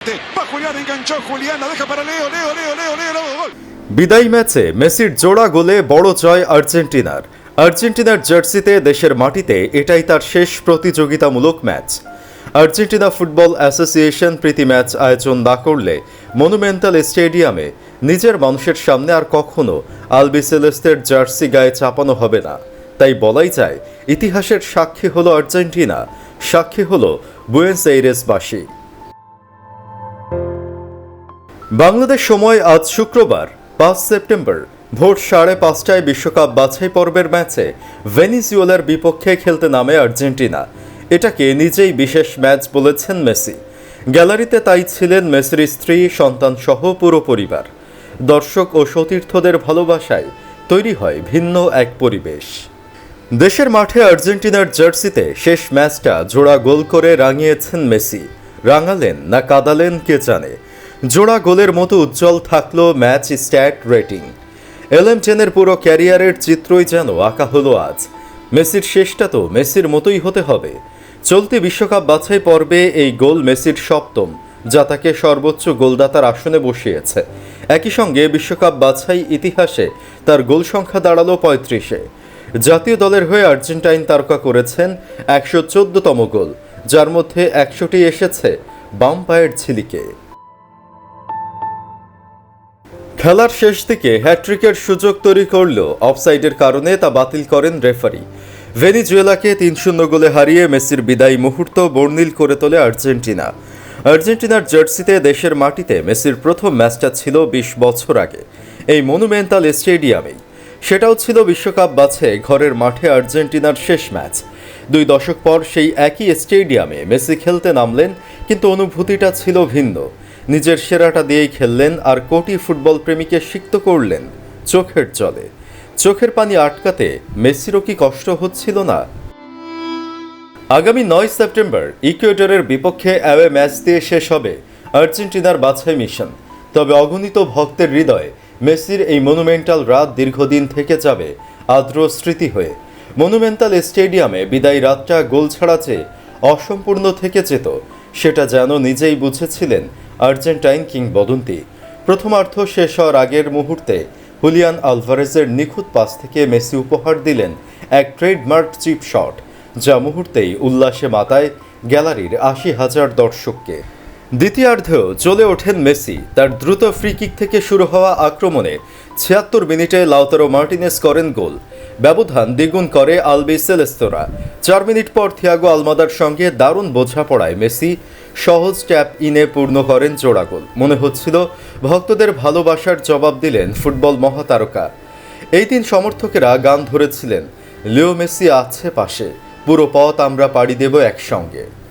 Va Julián, enganchó Julián, la deja para Leo, Leo, gol. বিদায়ী ম্যাচে মেসির জোড়া গোলে বড় জয় আর্জেন্টিনার। আর্জেন্টিনার জার্সিতে দেশের মাটিতে এটাই তার শেষ প্রতিযোগিতামূলক ম্যাচ। আর্জেন্টিনা ফুটবল অ্যাসোসিয়েশন প্রীতি ম্যাচ আয়োজন না করলে মনুমেন্টাল স্টেডিয়ামে নিজের মানুষের সামনে আর কখনো আলবিসেলেস্তের জার্সি গায়ে চাপানো হবে না। তাই বলাই যায় ইতিহাসের সাক্ষী হলো আর্জেন্টিনা, সাক্ষী হলো বুয়েনোস এইরেসবাসী। বাংলাদেশ সময় আজ শুক্রবার 5 সেপ্টেম্বর ভোর 5:30টায় বিশ্বকাপ বাছাই পর্বের ম্যাচে ভেনিজুয়েলার বিপক্ষে খেলতে নামে আর্জেন্টিনা। এটাকে নিজেই বিশেষ ম্যাচ বলেছেন মেসি। গ্যালারিতে তাই ছিলেন মেসির স্ত্রী, সন্তান সহ পুরো পরিবার। দর্শক ও সতীর্থদের ভালোবাসায় তৈরি হয় ভিন্ন এক পরিবেশ। দেশের মাঠে আর্জেন্টিনার জার্সিতে শেষ ম্যাচটা জোড়া গোল করে রাঙিয়েছেন মেসি। রাঙালেন না কাঁদালেন কে জানে। জোড়া গোলের মতো উজ্জ্বল থাকলো ম্যাচ স্ট্যাট রেটিং। এলএম10-এর পুরো ক্যারিয়ারের চিত্রই যেন আঁকা হলো আজ। মেসির শেষটা তো মেসির মতোই হতে হবে। চলতি বিশ্বকাপ বাছাই পর্বে এই গোল মেসির সপ্তম, যা তাকে সর্বোচ্চ গোলদাতার আসনে বসিয়েছে। একই সঙ্গে বিশ্বকাপ বাছাই ইতিহাসে তার গোল সংখ্যা দাঁড়ালো 35-এ। জাতীয় দলের হয়ে আর্জেন্টাইন তারকা করেছেন 114তম গোল, যার মধ্যে 100টি এসেছে বাম পায়ের ঝিলিকে। খেলার শেষ দিকে হ্যাট্রিকের সুযোগ তৈরি করলেও অফসাইডের কারণে তা বাতিল করেন রেফারি। ভেনিজুয়েলাকে 3-0 গোলে হারিয়ে মেসির বিদায়ী মুহূর্ত বর্ণিল করে তোলে আর্জেন্টিনা। আর্জেন্টিনার জার্সিতে দেশের মাটিতে মেসির প্রথম ম্যাচটা ছিল 20 বছর আগে, এই মনুমেন্টাল স্টেডিয়ামেই। সেটাও ছিল বিশ্বকাপ বাছে ঘরের মাঠে আর্জেন্টিনার শেষ ম্যাচ। 2 দশক পর সেই একই স্টেডিয়ামে মেসি খেলতে নামলেন, কিন্তু অনুভূতিটা ছিল ভিন্ন। নিজের সেরাটা দিয়েই খেললেন আর কোটি ফুটবল প্রেমীকে সিক্ত করলেন চোখের জলে। চোখের পানি আটকাতে মেসিরও কি কষ্ট হচ্ছিল না? আগামী 9 সেপ্টেম্বর ইকুয়েডরের বিপক্ষে অ্যাওয়ে ম্যাচ দিয়ে শেষ হবে আর্জেন্টিনার বাছাই মিশন। তবে অগণিত ভক্তের হৃদয়ে মেসির এই মনুমেন্টাল রাত দীর্ঘদিন থেকে যাবে আর্দ্র স্মৃতি হয়ে। মনুমেন্টাল স্টেডিয়ামে বিদায়ী রাতটা গোল ছাড়া চেয়ে অসম্পূর্ণ থেকে যেত, সেটা যেন নিজেই বুঝেছিলেন আর্জেন্টাইন কিংবদন্তি। প্রথমার্ধ শেষ হওয়ার আগের মুহূর্তে হুলিয়ান আলভারেজের নিখুঁত পাস থেকে মেসি উপহার দিলেন এক ট্রেডমার্ক চিপ শট, যা মুহূর্তেই উল্লাসে মাতায় গ্যালারির 80,000 দর্শককে। দ্বিতীয়ার্ধেও জ্বলে ওঠেন মেসি। তার দ্রুত ফ্রি কিক থেকে শুরু হওয়া আক্রমণে 76 মিনিটে লাউতারো মার্টিনেজ করেন গোল। ব্যবধান দ্বিগুণ করে আলবিসেলেস্তোরা। 4 মিনিট পর থিয়াগো আলমাদার সঙ্গে দারুণ বোঝাপড়ায় মেসি সহজ ট্যাপ ইনে পূর্ণ করেন জোড়া গোল। মনে হচ্ছিল ভক্তদের ভালোবাসার জবাব দিলেন ফুটবল মহাতারকা। এই দিন সমর্থকেরা গান ধরেছিলেন, লিও মেসি আছে পাশে, পুরো পথ আমরা পাড়ি দেব একসঙ্গে।